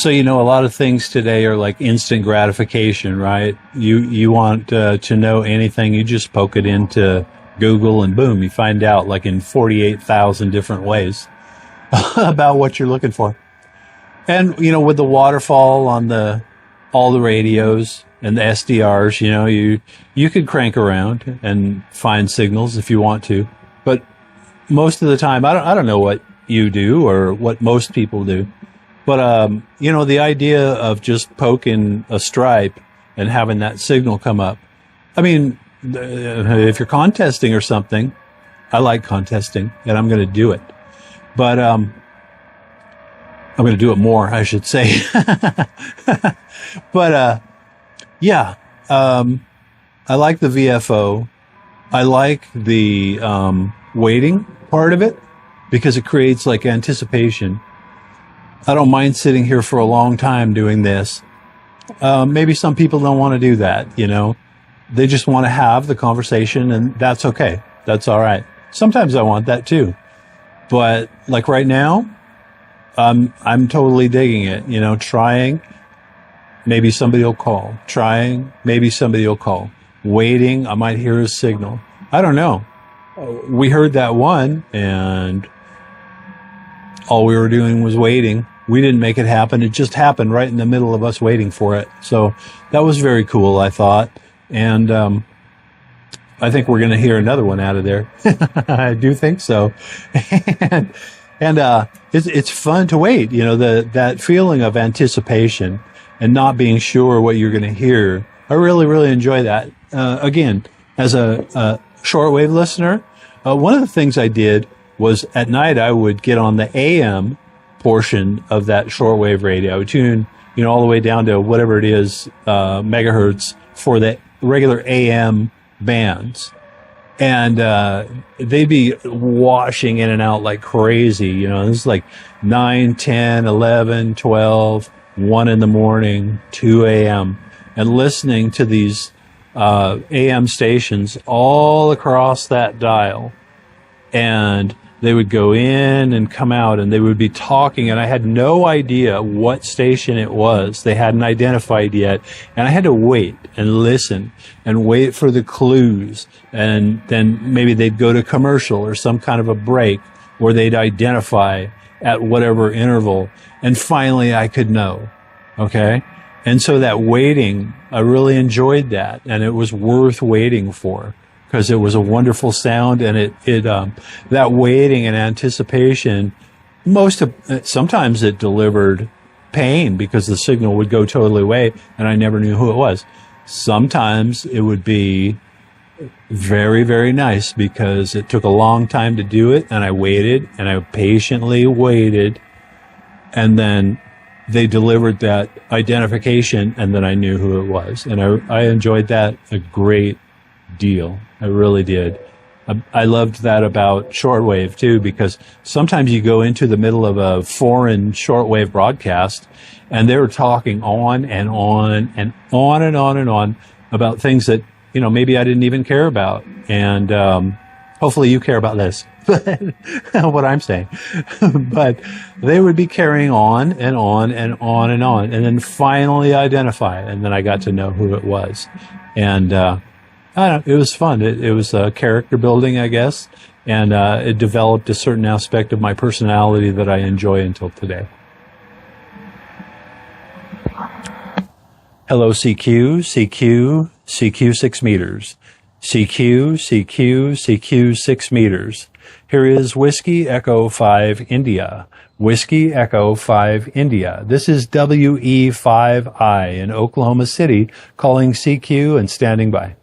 So, a lot of things today are like instant gratification, right? You want to know anything, you just poke it into Google and boom, you find out like in 48,000 different ways about what you're looking for. And, with the waterfall on all the radios and the SDRs, you could crank around and find signals if you want to. But most of the time, I don't know what you do or what most people do. But, the idea of just poking a stripe and having that signal come up. I mean, if you're contesting or something, I like contesting and I'm going to do it. But, I'm going to do it more, I should say. But, yeah, I like the VFO. I like the, waiting part of it because it creates like anticipation. I don't mind sitting here for a long time doing this. Maybe some people don't want to do that, They just want to have the conversation, and that's okay. That's all right. Sometimes I want that too. But like right now, I'm totally digging it, trying. Maybe somebody will call. Trying. Maybe somebody will call. Waiting. I might hear a signal. I don't know. We heard that one, and all we were doing was waiting. We didn't make it happen. It just happened right in the middle of us waiting for it. So that was very cool, I thought. And I think we're going to hear another one out of there. I do think so. and it's fun to wait, that feeling of anticipation and not being sure what you're going to hear. I really, really enjoy that. Again, as a shortwave listener, one of the things I did was at night I would get on the AM portion of that shortwave radio. I would tune, all the way down to whatever it is, megahertz for the regular AM bands. And, they'd be washing in and out like crazy. This is like 9, 10, 11, 12, 1 in the morning, 2 a.m. and listening to these, AM stations all across that dial. And they would go in and come out and they would be talking, and I had no idea what station it was. They hadn't identified yet. And I had to wait and listen and wait for the clues. And then maybe they'd go to commercial or some kind of a break where they'd identify at whatever interval. And finally I could know. Okay. And so that waiting, I really enjoyed that. And it was worth waiting for, because it was a wonderful sound, and it that waiting and anticipation, sometimes it delivered pain because the signal would go totally away and I never knew who it was. Sometimes it would be very, very nice because it took a long time to do it, and I waited and I patiently waited, and then they delivered that identification, and then I knew who it was, and I enjoyed that a great deal. I really did. I loved that about shortwave too, because sometimes you go into the middle of a foreign shortwave broadcast and they're talking on and on and on and on and on about things that, maybe I didn't even care about. And, hopefully you care about this, what I'm saying. But they would be carrying on and on and on and on, and then finally identify it. And then I got to know who it was. And, I don't know, it was fun. It was character building, I guess, and it developed a certain aspect of my personality that I enjoy until today. Hello, CQ, 6 meters. CQ, 6 meters. Here is Whiskey Echo 5 India. Whiskey Echo 5 India. This is WE5I in Oklahoma City, calling CQ and standing by.